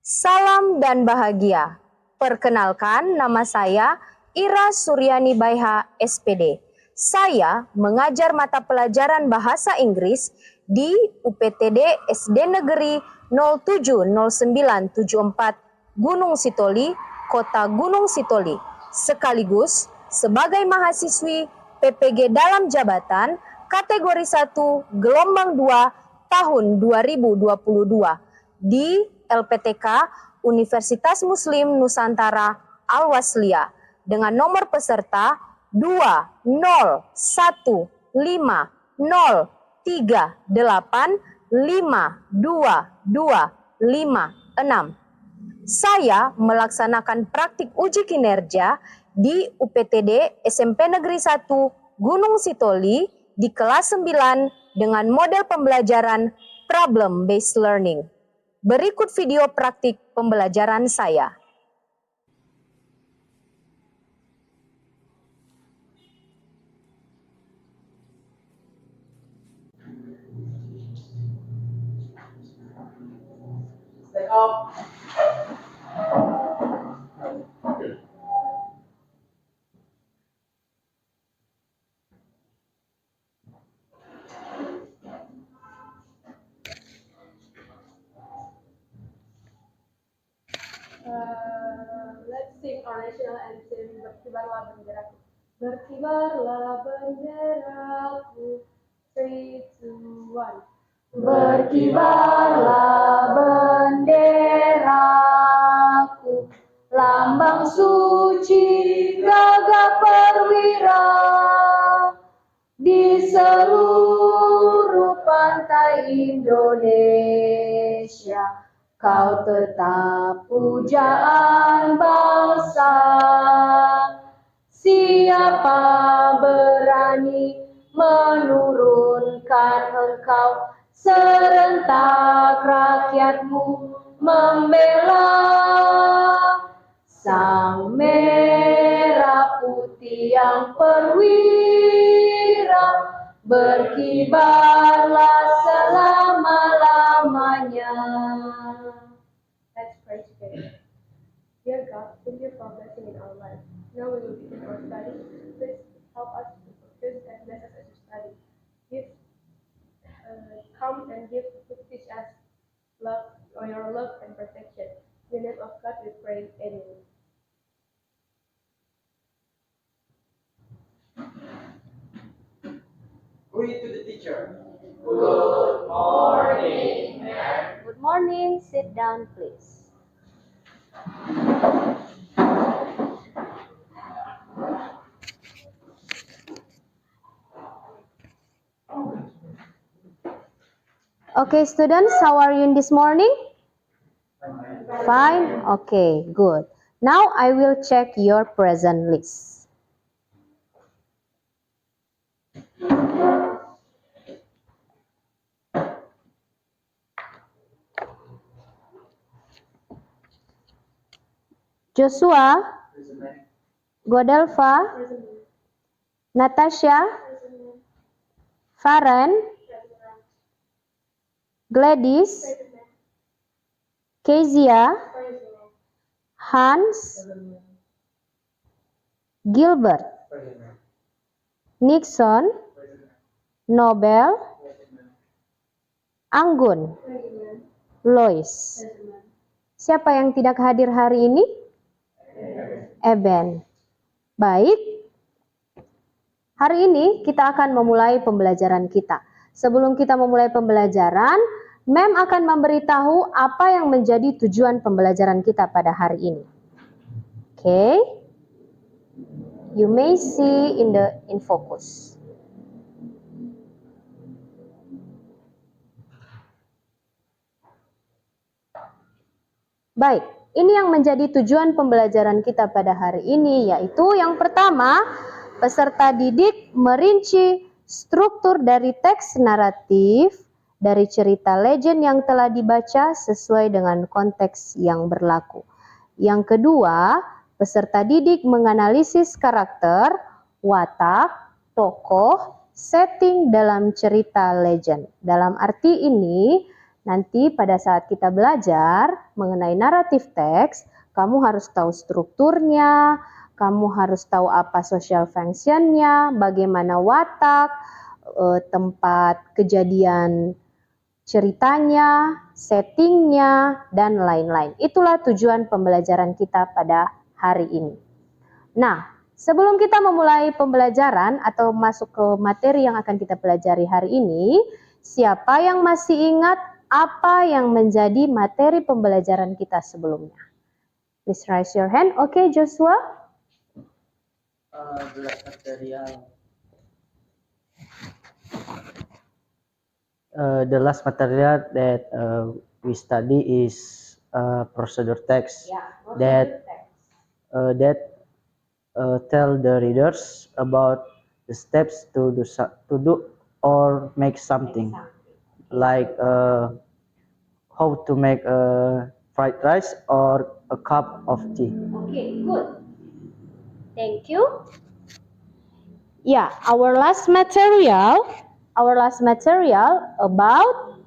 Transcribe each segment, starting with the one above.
Salam dan bahagia. Perkenalkan, nama saya Ira Suryani Baiha, SPD. Saya mengajar mata pelajaran Bahasa Inggris di UPTD SD Negeri 070974 Gunung Sitoli, Kota Gunung Sitoli, sekaligus sebagai mahasiswi PPG dalam jabatan kategori 1 gelombang 2 tahun 2022 di LPTK Universitas Muslim Nusantara Al-Wasliya dengan nomor peserta 2015038522256. Saya melaksanakan praktik uji kinerja di UPTD SMP Negeri 1 Gunung Sitoli di kelas 9 dengan model pembelajaran problem based learning. Berikut video praktik pembelajaran saya. Stay up. Let's sing our national anthem. Berkibarlah benderaku. Berkibarlah benderaku. 3, 2, 1. Berkibarlah benderaku, lambang suci gagah perwira, di seluruh pantai Indonesia, kau tetap pujaan bangsa. Siapa berani menurunkan engkau, serentak rakyatmu membela. Sang merah putih yang perwira, berkibarlah selama-lamanya. Let's pray together. Dear God, thank you for blessing in our life. Now we will begin our study. Please help us to focus and bless us as we study. Come and teach us love, or your love and protection. In the name of God we pray. Amen. Greet to the teacher. Good morning. Good morning, sit down please. Okay, students, how are you in this morning? Fine? Okay, good. Now I will check your present list. Joshua, Godelva, Natasha, Faren, Gladys, Kezia, Hans, Gilbert, Nixon, Nobel, Anggun, Lois. Siapa yang tidak hadir hari ini? Eben. Baik. Hari ini kita akan memulai pembelajaran kita. Sebelum kita memulai pembelajaran, Mem akan memberitahu apa yang menjadi tujuan pembelajaran kita pada hari ini. Okay? You may see in the focus. Baik, ini yang menjadi tujuan pembelajaran kita pada hari ini, yaitu yang pertama, peserta didik merinci struktur dari teks naratif dari cerita legend yang telah dibaca sesuai dengan konteks yang berlaku. Yang kedua, peserta didik menganalisis karakter, watak, tokoh, setting dalam cerita legend. Dalam arti ini, Nanti pada saat kita belajar mengenai naratif teks, kamu harus tahu strukturnya, kamu harus tahu apa social function-nya, bagaimana watak, tempat kejadian ceritanya, settingnya, dan lain-lain. Itulah tujuan pembelajaran kita pada hari ini. Nah, sebelum kita memulai pembelajaran atau masuk ke materi yang akan kita pelajari hari ini, siapa yang masih ingat apa yang menjadi materi pembelajaran kita sebelumnya? Please raise your hand. Oke, Joshua. Gelas material. The last material that we study is procedure text. That tell the readers about the steps to do or make something. Like how to make a fried rice or a cup of tea. Okay, good. Thank you. Yeah, our last material about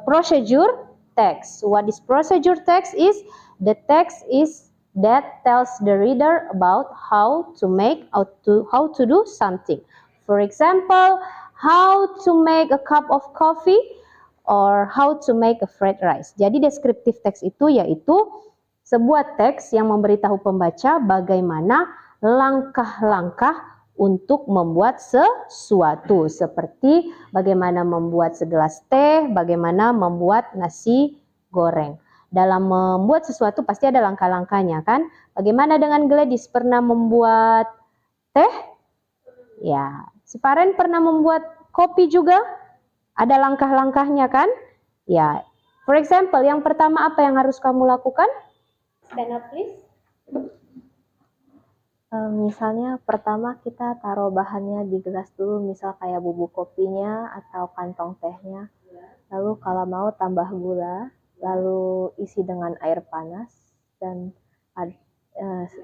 procedure text. What is procedure text is the text is that tells the reader about how to do something. For example, how to make a cup of coffee or how to make a fried rice. Jadi deskriptif teks itu yaitu sebuah teks yang memberitahu pembaca bagaimana langkah-langkah untuk membuat sesuatu, seperti bagaimana membuat segelas teh, bagaimana membuat nasi goreng. Dalam membuat sesuatu pasti ada langkah-langkahnya kan? Bagaimana dengan Gladys, pernah membuat teh? Ya, si Paren pernah membuat kopi juga? Ada langkah-langkahnya kan? Ya, for example, yang pertama apa yang harus kamu lakukan? Stand up please. Misalnya pertama kita taruh bahannya di gelas dulu, misal kayak bubuk kopinya atau kantong tehnya. Lalu kalau mau tambah gula, lalu isi dengan air panas dan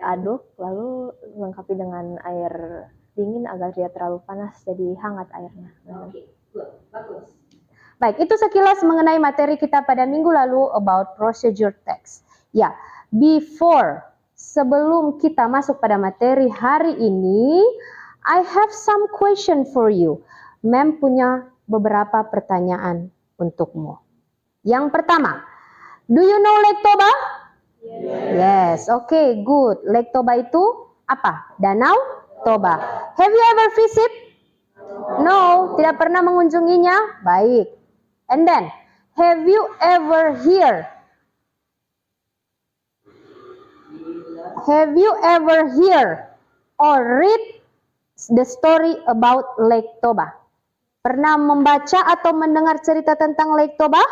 aduk, lalu lengkapi dengan air dingin agar tidak terlalu panas, jadi hangat airnya. Oke, good, bagus. Baik, itu sekilas mengenai materi kita pada minggu lalu about procedure text. Ya, sebelum kita masuk pada materi hari ini, I have some question for you. Mem punya beberapa pertanyaan untukmu. Yang pertama, do you know Lake Toba? Yes, okay, good. Lake Toba itu apa? Danau Toba. Have you ever visit? No, tidak pernah mengunjunginya? Baik. And then, have you ever hear or read the story about Lake Toba? Pernah membaca atau mendengar cerita tentang Lake Toba?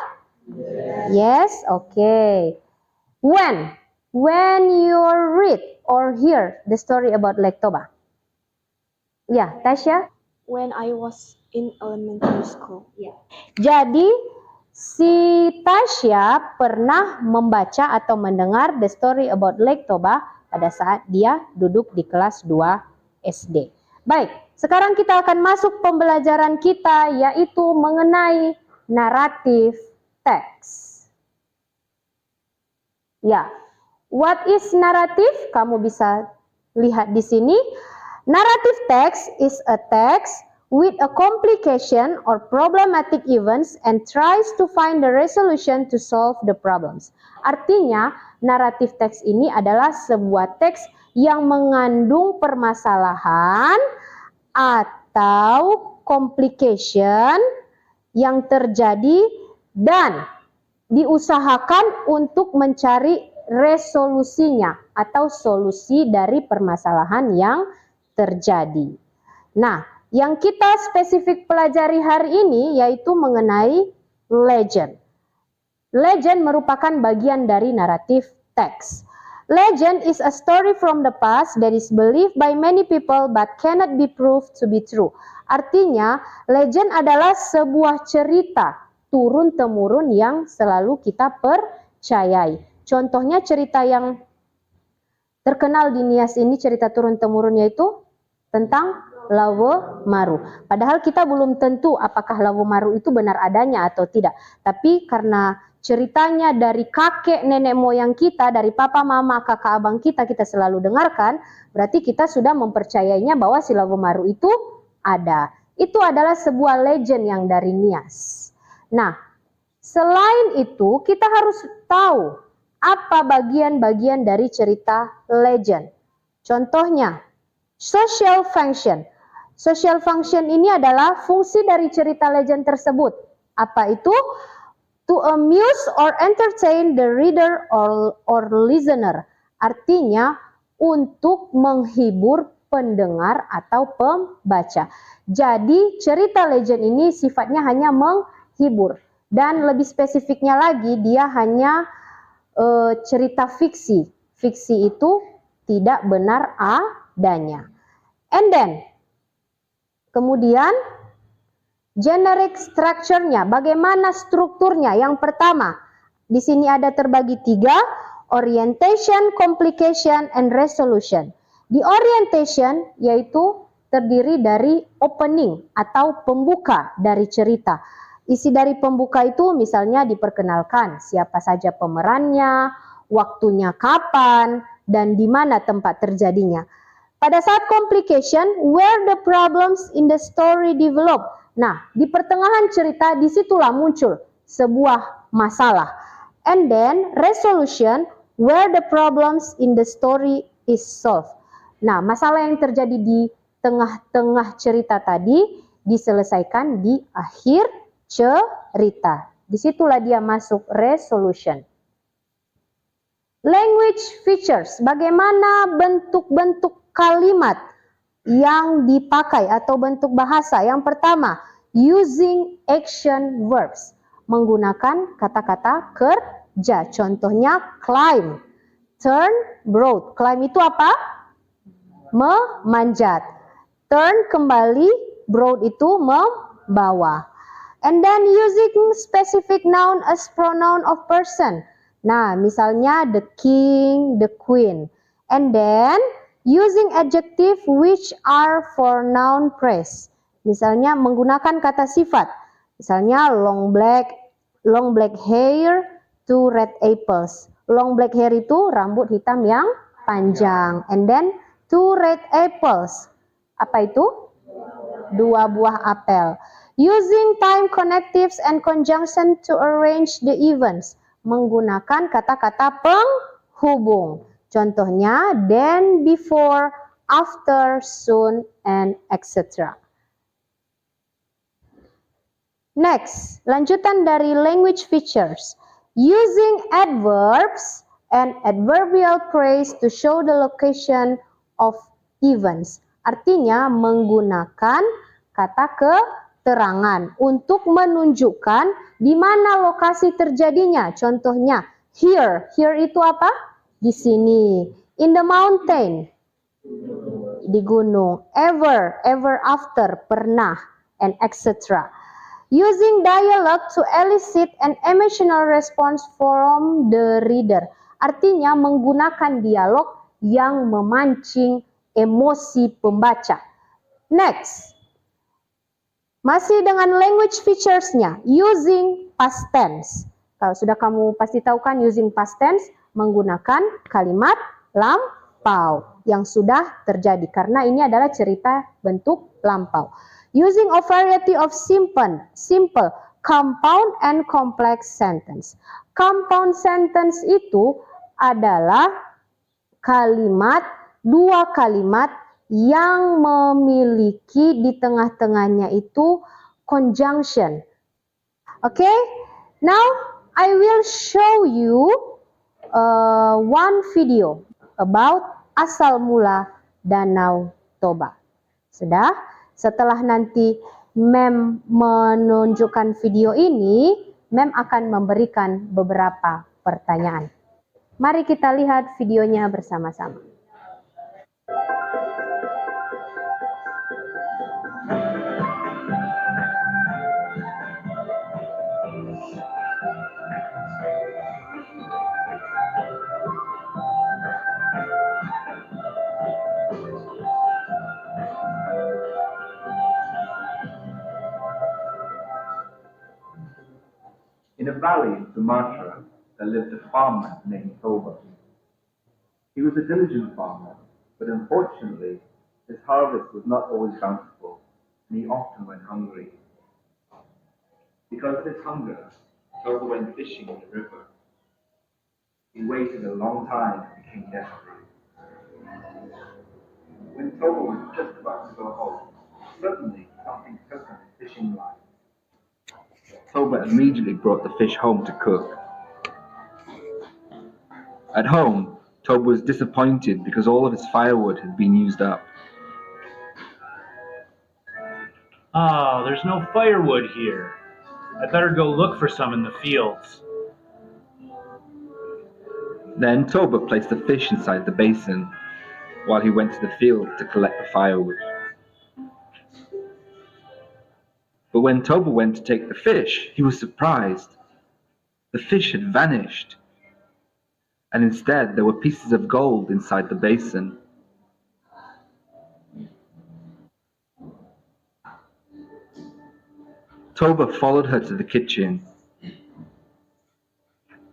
Yes, okay. When you read or hear the story about Lake Toba? Ya, Tasya? When I was in elementary school. Jadi si Tasya pernah membaca atau mendengar the story about Lake Toba pada saat dia duduk di kelas 2 SD. Baik, sekarang kita akan masuk pembelajaran kita yaitu mengenai naratif teks. Ya, what is naratif? Kamu bisa lihat di sini. Narrative text is a text with a complication or problematic events and tries to find the resolution to solve the problems. Artinya, naratif teks ini adalah sebuah teks yang mengandung permasalahan atau complication yang terjadi dan diusahakan untuk mencari resolusinya atau solusi dari permasalahan yang terjadi. Nah, yang kita spesifik pelajari hari ini yaitu mengenai legend. Legend merupakan bagian dari naratif teks. Legend is a story from the past that is believed by many people but cannot be proved to be true. Artinya, legend adalah sebuah cerita turun-temurun yang selalu kita percayai. Contohnya cerita yang terkenal di Nias ini, cerita turun-temurun yaitu tentang Lawu Maru. Padahal kita belum tentu apakah Lawu Maru itu benar adanya atau tidak. Tapi karena ceritanya dari kakek nenek moyang kita, dari papa mama kakak abang kita selalu dengarkan, berarti kita sudah mempercayainya bahwa si Lawu Maru itu ada. Itu adalah sebuah legend yang dari Nias. Nah, selain itu kita harus tahu apa bagian-bagian dari cerita legend. Contohnya, social function. Social function ini adalah fungsi dari cerita legend tersebut. Apa itu? To amuse or entertain the reader or listener. Artinya untuk menghibur pendengar atau pembaca. Jadi cerita legend ini sifatnya hanya menghibur. Dan lebih spesifiknya lagi dia hanya cerita fiksi. Fiksi itu tidak benar adanya. And then kemudian generic structure-nya, bagaimana strukturnya? Yang pertama, di sini ada terbagi 3, orientation, complication, and resolution. Di orientation yaitu terdiri dari opening atau pembuka dari cerita. Isi dari pembuka itu misalnya diperkenalkan siapa saja pemerannya, waktunya kapan, dan di mana tempat terjadinya. Pada saat complication, where the problems in the story develop. Nah, di pertengahan cerita disitulah muncul sebuah masalah. And then resolution, where the problems in the story is solved. Nah, masalah yang terjadi di tengah-tengah cerita tadi diselesaikan di akhir cerita. Disitulah dia masuk resolution. Language features, bagaimana bentuk-bentuk kalimat yang dipakai atau bentuk bahasa. Yang pertama, using action verbs, menggunakan kata-kata kerja. Contohnya climb, turn, broad. Climb itu apa? Memanjat. Turn kembali, broad itu membawa. And then using specific noun as pronoun of person. Nah, misalnya the king, the queen. And then using adjective which are for noun phrase. Misalnya menggunakan kata sifat. Misalnya long black hair, 2 red apples. Long black hair itu rambut hitam yang panjang. And then 2 red apples. Apa itu? 2 buah apel. Using time connectives and conjunction to arrange the events. Menggunakan kata-kata penghubung. Contohnya then, before, after, soon, and etc. Next, lanjutan dari language features. Using adverbs and adverbial phrase to show the location of events. Artinya menggunakan kata keterangan untuk menunjukkan di mana lokasi terjadinya. Contohnya here. Here itu apa? Di sini. In the mountain, di gunung. Ever after, pernah, and etc. Using dialogue to elicit an emotional response from the reader. Artinya menggunakan dialog yang memancing emosi pembaca. Next, masih dengan language features-nya, using past tense. Kalau sudah kamu pasti tahu kan using past tense, menggunakan kalimat lampau yang sudah terjadi karena ini adalah cerita bentuk lampau. Using a variety of simple, compound and complex sentence. Compound sentence itu adalah kalimat, 2 kalimat yang memiliki di tengah-tengahnya itu conjunction. Okay, now I will show you one video about asal mula Danau Toba. Sudah? Setelah nanti Mem menunjukkan video ini, Mem akan memberikan beberapa pertanyaan. Mari kita lihat videonya bersama-sama. In a valley in Sumatra, there lived a farmer named Toba. He was a diligent farmer, but unfortunately, his harvest was not always bountiful, and he often went hungry. Because of his hunger, Toba went fishing in the river. He waited a long time and became desperate. When Toba was just about to go home, suddenly something took on his fishing line. Toba immediately brought the fish home to cook. At home, Toba was disappointed because all of his firewood had been used up. Oh, there's no firewood here. I better go look for some in the fields. Then Toba placed the fish inside the basin, while he went to the field to collect the firewood. But when Toba went to take the fish, he was surprised. The fish had vanished, and instead there were pieces of gold inside the basin. Toba followed her to the kitchen.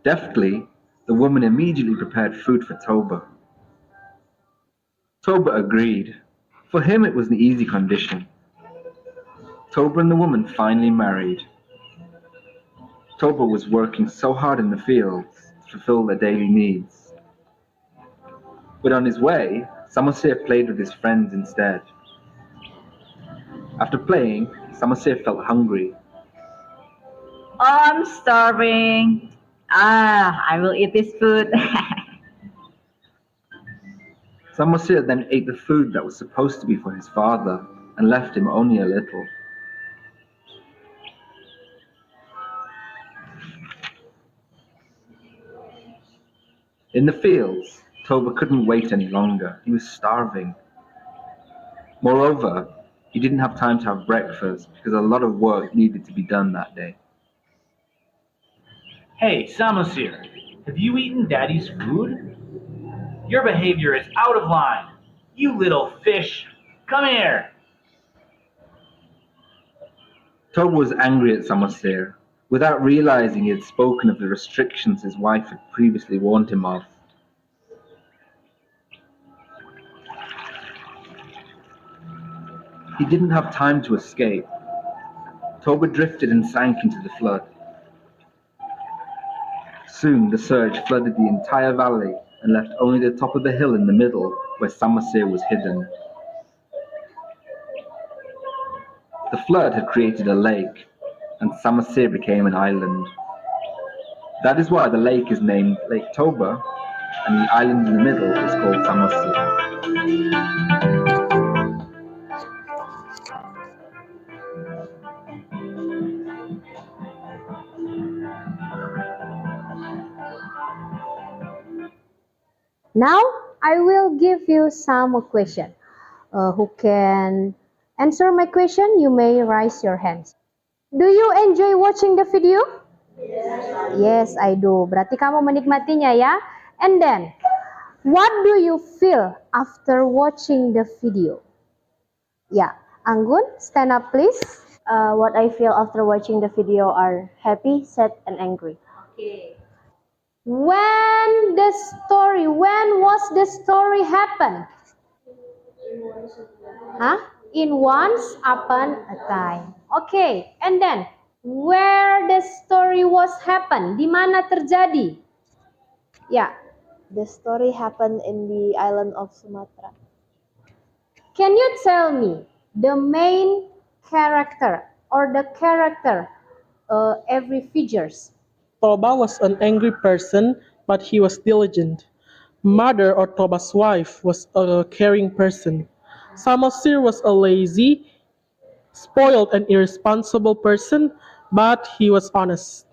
Deftly, the woman immediately prepared food for Toba. Toba agreed. For him it was an easy condition. Toba and the woman finally married. Toba was working so hard in the fields to fulfill their daily needs. But on his way, Samosir played with his friends instead. After playing, Samosir felt hungry. Oh, I'm starving. I will eat this food. Samosir then ate the food that was supposed to be for his father and left him only a little. In the fields, Toba couldn't wait any longer. He was starving. Moreover, he didn't have time to have breakfast because a lot of work needed to be done that day. Hey, Samosir, have you eaten Daddy's food? Your behavior is out of line. You little fish. Come here. Toba was angry at Samosir, without realizing he had spoken of the restrictions his wife had previously warned him of. He didn't have time to escape. Toba drifted and sank into the flood. Soon the surge flooded the entire valley and left only the top of the hill in the middle where Samosir was hidden. The flood had created a lake, and Samosir became an island. That is why the lake is named Lake Toba, and the island in the middle is called Samosir. Now I will give you some question. Who can answer my question? You may raise your hands. Do you enjoy watching the video? Yes, I do. Berarti kamu menikmatinya ya. And then, what do you feel after watching the video? Yeah, Anggun, stand up please. What I feel after watching the video are happy, sad, and angry. When was the story happen? In once upon a time. Okay, and then where the story was happen? Di mana terjadi? Yeah. The story happened in the island of Sumatra. Can you tell me the main character or the character every figures? Toba was an angry person, but he was diligent. Mother or Toba's wife was a caring person. Samosir was a lazy, spoiled and irresponsible person, but he was honest.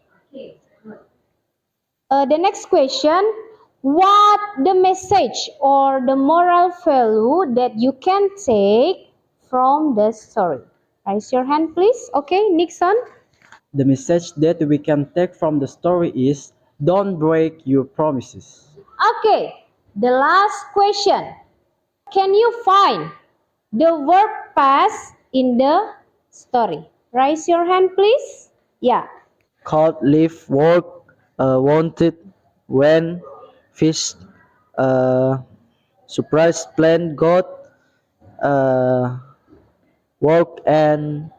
The next question, what the message or the moral value that you can take from the story? Raise your hand please. Okay, Nixon. The message that we can take from the story is don't break your promises. Okay, the last question. Can you find the verb past in the story? Raise your hand please. Yeah. cold leaf work, wanted when fish, surprise plant got, work and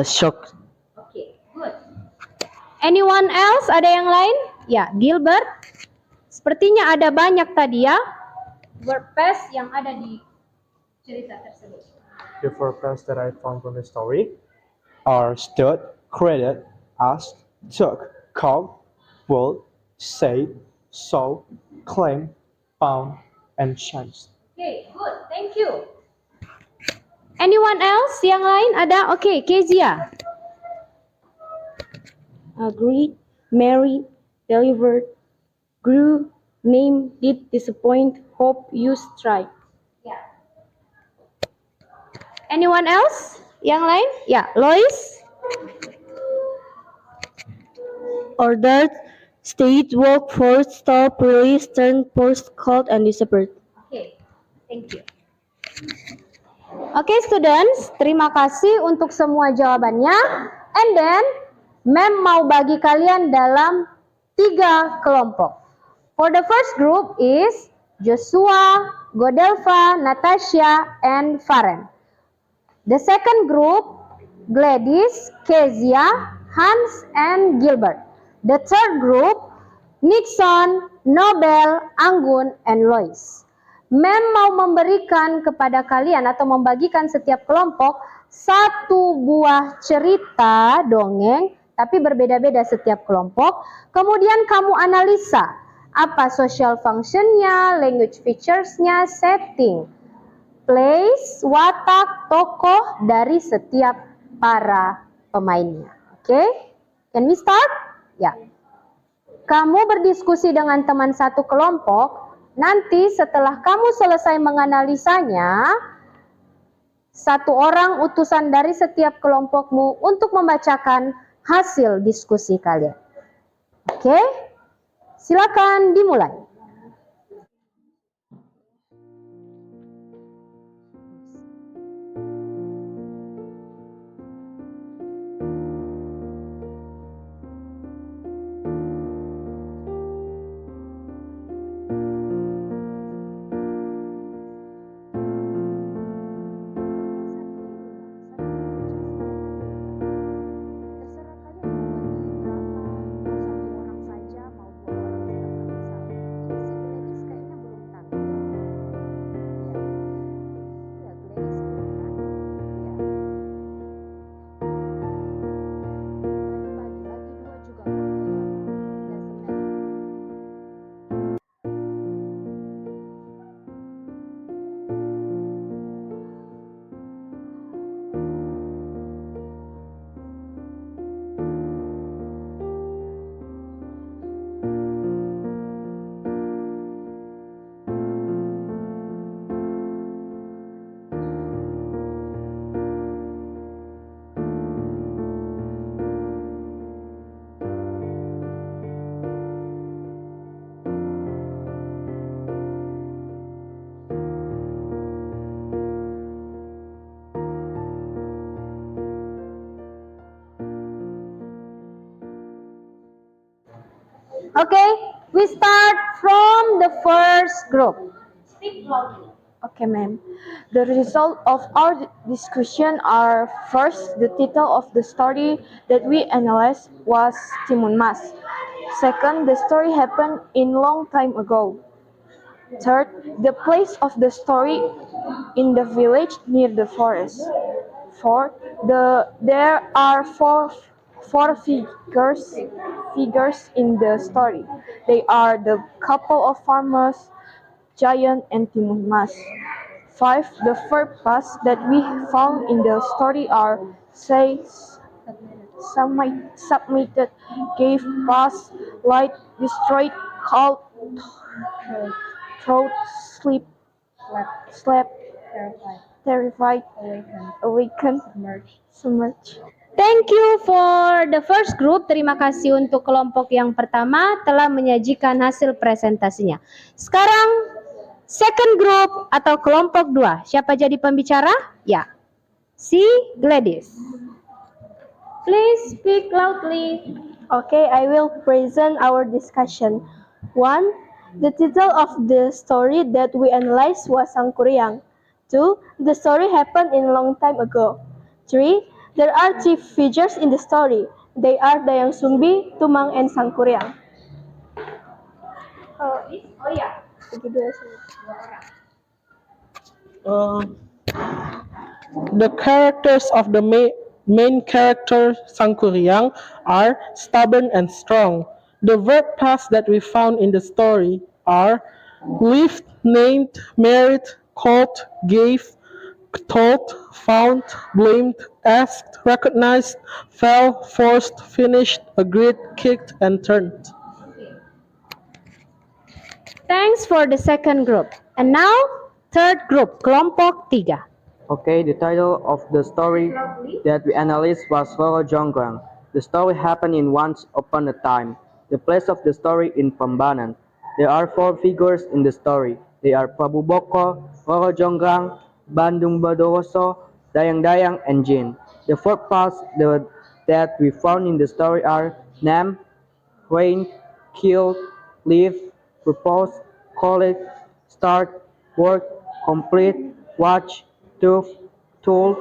shock. Oke, good. Anyone else? Ada yang lain? Ya, Gilbert. Sepertinya ada banyak tadi ya verb past yang ada di cerita tersebut. The verb past that I found from the story are stood, created, asked, took, called, will, say, saw, claim, found, and changed. Okay, good. Thank you. Anyone else? Yang lain ada? Oke, Kezia. Agreed, married, delivered, grew, named, did, disappoint, hope, used, try. Ya. Anyone else? Yang lain? Ya, Lois. Ordered, stayed, walked, forced, stopped, released, turned, post, called, and disappeared. Oke, thank you. Oke, students, terima kasih untuk semua jawabannya. And then, Mem mau bagi kalian dalam 3 kelompok. For the first group is Joshua, Godelva, Natasha, and Faren. The second group, Gladys, Kezia, Hans, and Gilbert. The third group, Nixon, Nobel, Anggun, and Lois. Mem mau memberikan kepada kalian atau membagikan setiap kelompok 1 buah cerita dongeng, tapi berbeda-beda setiap kelompok. Kemudian kamu analisa apa social functionnya, language featuresnya, setting, place, watak, tokoh dari setiap para pemainnya. Oke, can we start? Ya. Kamu berdiskusi dengan teman satu kelompok. Nanti setelah kamu selesai menganalisanya, 1 orang utusan dari setiap kelompokmu untuk membacakan hasil diskusi kalian. Oke, silakan dimulai. Okay, we start from the first group. Speak loudly. Okay, ma'am. The result of our discussion are first, the title of the story that we analyzed was Timun Mas. Second, the story happened in long time ago. Third, the place of the story in the village near the forest. Fourth, there are four figures in the story. They are the couple of farmers, Giant, and Timun Mas. 5. The verb past that we found in the story are say, submitted, gave, passed, light, destroyed, called, thought, slept, terrified, awakened, submerged. Thank you for the first group. Terima kasih untuk kelompok yang pertama telah menyajikan hasil presentasinya. Sekarang second group atau kelompok 2. Siapa jadi pembicara? Ya, si Gladys. Please speak loudly. Okay, I will present our discussion. 1. The title of the story that we analyzed was Sangkuriang. 2. The story happened in a long time ago. 3. There are 3 figures in the story. They are Dayang Sumbi, Tumang, and Sangkuriang. The characters of the main character Sangkuriang are stubborn and strong. The verb paths that we found in the story are lived, named, married, called, gave, told, found, blamed, asked, recognized, fell, forced, finished, agreed, kicked, and turned. Thanks for the second group. And now, third group, kelompok 3. Okay, the title of the story that we analyzed was Roro Jonggrang. The story happened in once upon a time. The place of the story in Prambanan. There are 4 figures in the story. They are Prabu Boko, Roro Jonggrang, Bandung Badoroso, Dayang-Dayang, and Jin. The 4 parts that we found in the story are name, reign, kill, live, propose, call it, start, work, complete, watch, tool,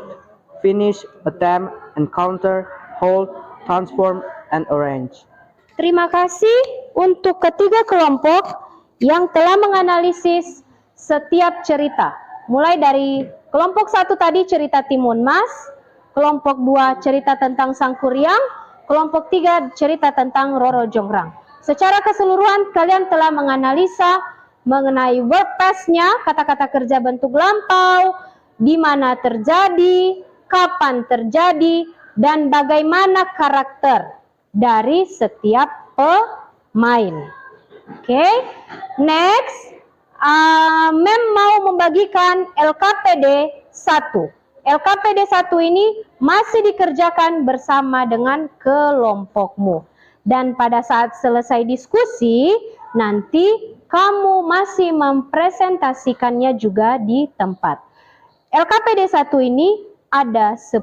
finish, attempt, encounter, hold, transform, and arrange. Terima kasih untuk ketiga kelompok yang telah menganalisis setiap cerita. Mulai dari kelompok 1 tadi cerita Timun Mas, kelompok 2 cerita tentang Sangkuriang, kelompok 3 cerita tentang Roro Jonggrang. Secara keseluruhan kalian telah menganalisa mengenai verb past-nya, kata-kata kerja bentuk lampau, di mana terjadi, kapan terjadi, dan bagaimana karakter dari setiap pemain. Oke, next, Mem mau membagikan LKPD 1. LKPD 1 ini masih dikerjakan bersama dengan kelompokmu. Dan pada saat selesai diskusi, nanti kamu masih mempresentasikannya juga di tempat. LKPD 1 ini ada 10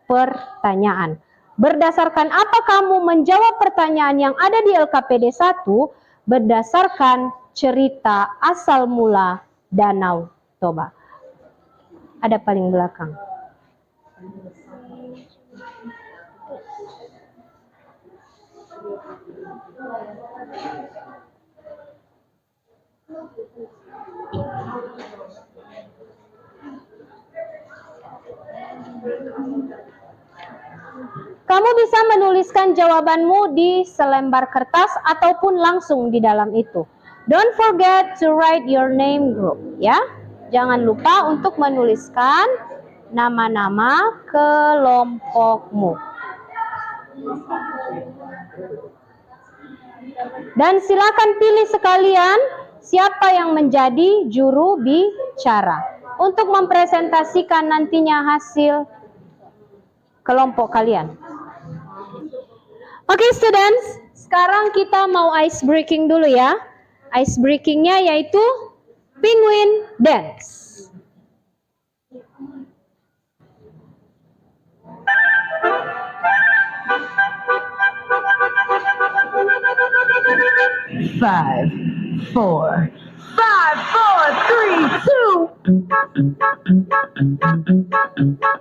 pertanyaan. Berdasarkan apa kamu menjawab pertanyaan yang ada di LKPD 1 berdasarkan cerita asal mula Danau Toba. Ada paling belakang. Kamu bisa menuliskan jawabanmu di selembar kertas ataupun langsung di dalam itu. Don't forget to write your name group, ya. Jangan lupa untuk menuliskan nama-nama kelompokmu. Dan silakan pilih sekalian siapa yang menjadi juru bicara untuk mempresentasikan nantinya hasil kelompok kalian. Oke, students, sekarang kita mau ice breaking dulu ya. Ice breakingnya yaitu penguin dance. Five, four, 3, 2.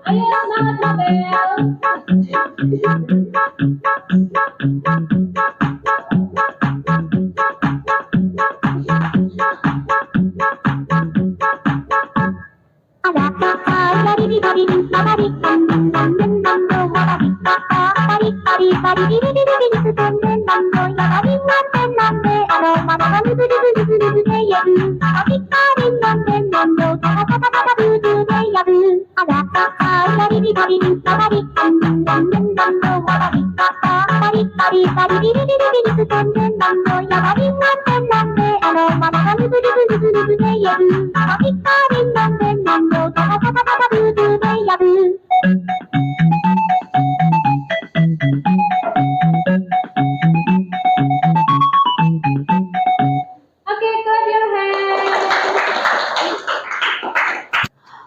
Ayo semangat Mabel.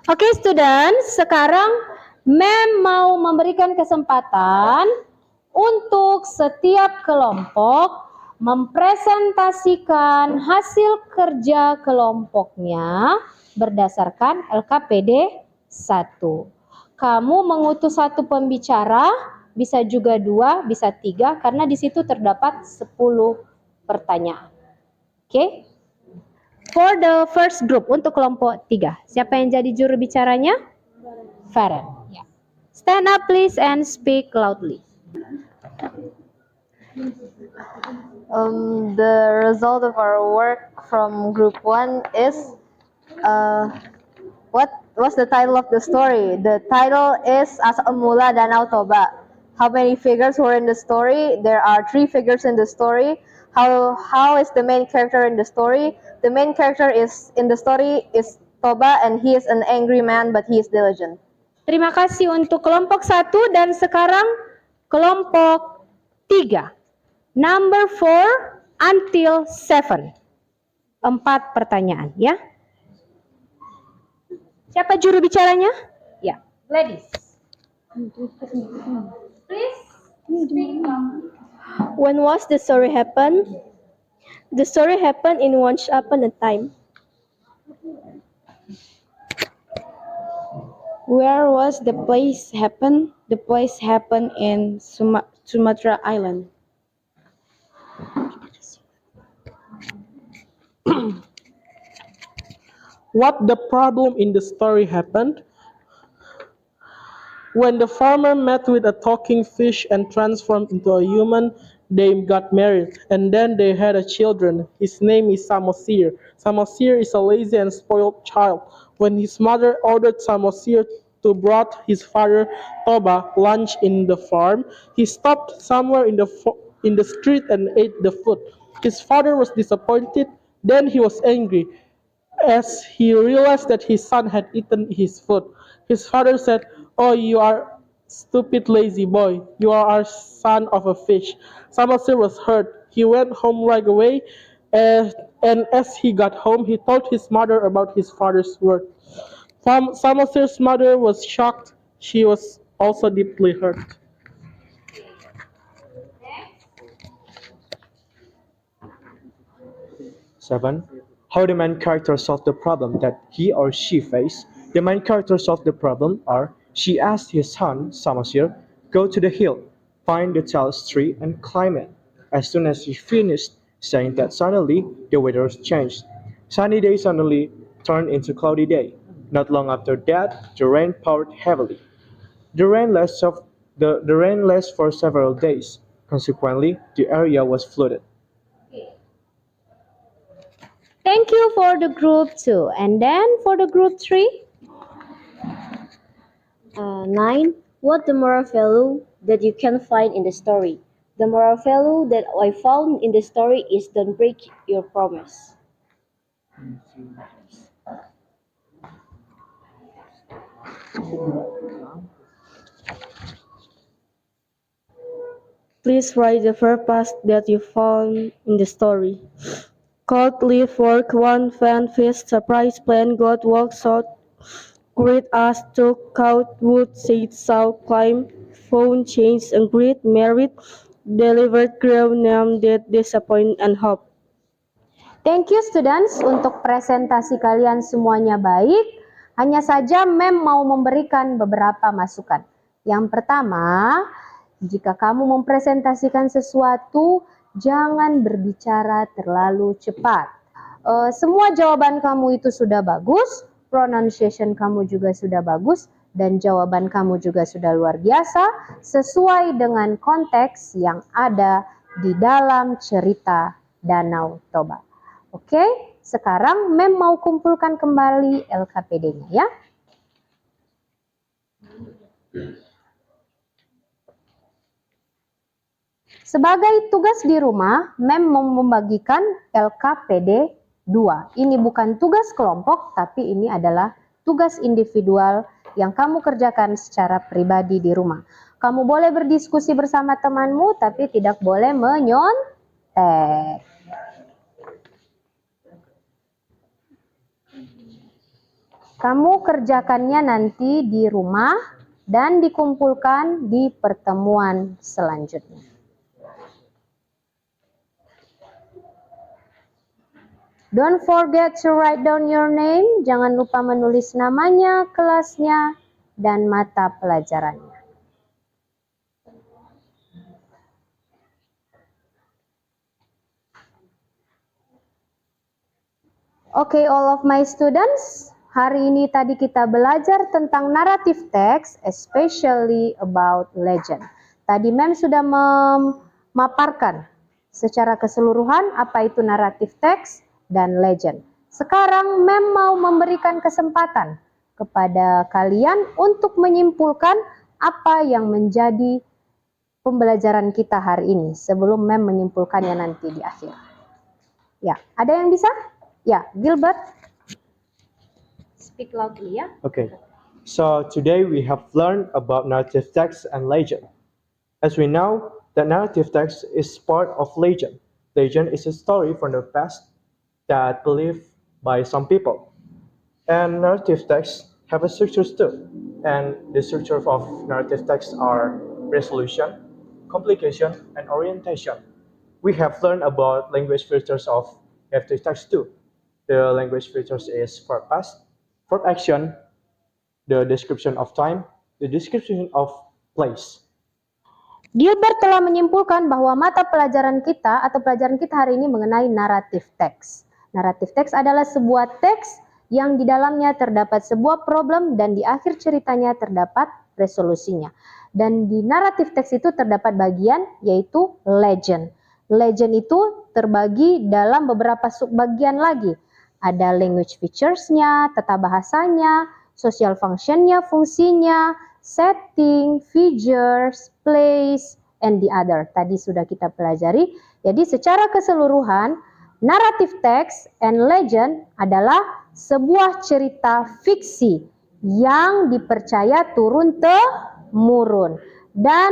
Oke, students, sekarang Mem mau memberikan kesempatan untuk setiap kelompok mempresentasikan hasil kerja kelompoknya berdasarkan LKPD 1. Kamu mengutus satu pembicara, bisa juga 2, bisa 3, karena di situ terdapat 10 pertanyaan. Oke? For the first group, untuk kelompok 3, siapa yang jadi juru bicaranya? Farhan. Ya. Stand up please and speak loudly. The result of our work from group 1 is what's the title of the story? The title is Asal Mula Danau Toba. How many figures were in the story? There are 3 figures in the story. How is the main character in the story? The main character is in the story is Toba, and he is an angry man, but he is diligent. Terima kasih untuk kelompok 1 dan sekarang kelompok 3. Number 4 until 7. 4 pertanyaan ya. Siapa juru bicaranya? Ya, ladies. Please speak up. When was the story happen? The story happened in once upon a time. Where was the place happen? The place happened in Sumatra Island. What the problem in the story happened? When the farmer met with a talking fish and transformed into a human, they got married, and then they had a children. His name is Samosir. Samosir is a lazy and spoiled child. When his mother ordered Samosir to brought his father Toba lunch in the farm, he stopped somewhere in the street and ate the food. His father was disappointed. Then he was angry as he realized that his son had eaten his food. His father said, "Oh, you are stupid lazy boy. You are our son of a fish." Samosir was hurt. He went home right away, and as he got home, he told his mother about his father's word. Samosir's mother was shocked. She was also deeply hurt. Seven. How the main character solved the problem that he or she faced. The main character solved the problem are: she asked his son, Samosir, go to the hill, find the tallest tree, and climb it. As soon as he finished saying that, suddenly the weather changed. Sunny day suddenly turned into cloudy day. Not long after that, the rain poured heavily. The rain lasted for several days. Consequently, the area was flooded. Thank you for the group 2. And then for the group 3. 9. What the moral value that you can find in the story? The moral value that I found in the story is don't break your promise. Please write the purpose that you found in the story. Cold leaf work, one fan fish, surprise plan, God walk south, great us took out wood, said south, climb, phone change, and great merit, delivered grow name that disappoint and hope. Thank you students, untuk presentasi kalian semuanya baik. Hanya saja Mem mau memberikan beberapa masukan. Yang pertama, jika kamu mempresentasikan sesuatu, jangan berbicara terlalu cepat. Semua jawaban kamu itu sudah bagus, pronunciation kamu juga sudah bagus, dan jawaban kamu juga sudah luar biasa, sesuai dengan konteks yang ada di dalam cerita Danau Toba. Oke, sekarang Mem mau kumpulkan kembali LKPD-nya ya. Sebagai tugas di rumah, Mem mau membagikan LKPD 2. Ini bukan tugas kelompok, tapi ini adalah tugas individual yang kamu kerjakan secara pribadi di rumah. Kamu boleh berdiskusi bersama temanmu, tapi tidak boleh menyontek. Kamu kerjakannya nanti di rumah dan dikumpulkan di pertemuan selanjutnya. Don't forget to write down your name. Jangan lupa menulis namanya, kelasnya, dan mata pelajarannya. Okay, all of my students, hari ini tadi kita belajar tentang narrative text, especially about legend. Tadi Mem sudah memaparkan secara keseluruhan apa itu narrative text dan legend. Sekarang Mem mau memberikan kesempatan kepada kalian untuk menyimpulkan apa yang menjadi pembelajaran kita hari ini sebelum Mem menyimpulkannya nanti di akhir. Ya, ada yang bisa? Ya, Gilbert. Speak loudly ya. Okay, so today we have learned about narrative text and legend. As we know, that narrative text is part of legend. Legend is a story from the past that believed by some people. And narrative texts have a structures too. And the structure of narrative texts are resolution, complication, and orientation. We have learned about language features of narrative text too. The language features is verb past, verb action, the description of time, the description of place. Gilbert telah menyimpulkan bahwa mata pelajaran kita atau pelajaran kita hari ini mengenai narrative text. Narrative text adalah sebuah teks yang di dalamnya terdapat sebuah problem dan di akhir ceritanya terdapat resolusinya. Dan di narrative text itu terdapat bagian yaitu legend. Legend itu terbagi dalam beberapa subbagian lagi. Ada language features-nya, tata bahasanya, social function-nya, fungsinya, setting, features, place, and the other. Tadi sudah kita pelajari. Jadi secara keseluruhan, narrative text and legend adalah sebuah cerita fiksi yang dipercaya turun-temurun dan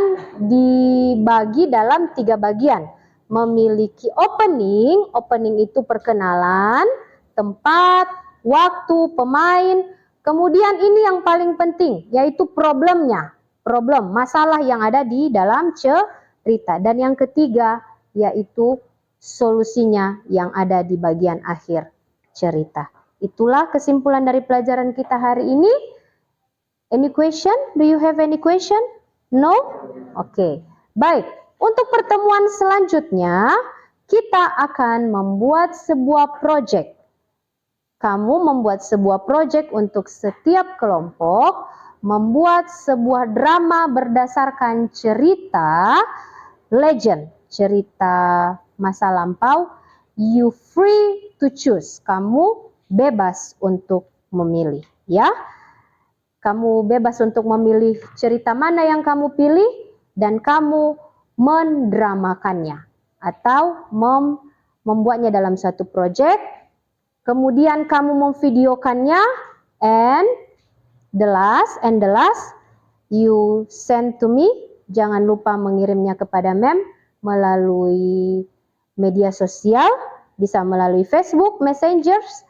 dibagi dalam 3 bagian. Memiliki opening, opening itu perkenalan, tempat, waktu, pemain. Kemudian ini yang paling penting, yaitu problemnya. Problem, masalah yang ada di dalam cerita. Dan yang ketiga, yaitu solusinya yang ada di bagian akhir cerita. Itulah kesimpulan dari pelajaran kita hari ini. Any question? Do you have any question? No? Oke. Baik, untuk pertemuan selanjutnya, kita akan membuat sebuah project. Kamu membuat sebuah project untuk setiap kelompok, membuat sebuah drama berdasarkan cerita legend, cerita masa lampau. You free to choose. Kamu bebas untuk memilih, ya. Kamu bebas untuk memilih cerita mana yang kamu pilih dan kamu mendramakannya atau membuatnya dalam satu project. Kemudian kamu memvideokannya, and the last you send to me. Jangan lupa mengirimnya kepada Mem melalui media sosial, bisa melalui Facebook, Messengers,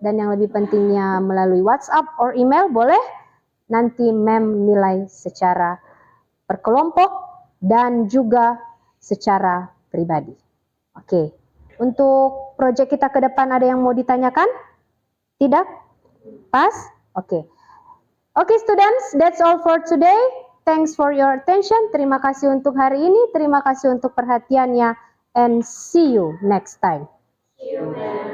dan yang lebih pentingnya melalui WhatsApp or email boleh. Nanti Mem nilai secara berkelompok dan juga secara pribadi. Oke. Untuk proyek kita ke depan ada yang mau ditanyakan? Tidak? Pas? Oke. Oke students, that's all for today. Thanks for your attention. Terima kasih untuk hari ini. Terima kasih untuk perhatiannya. And see you next time. See you, ma'am.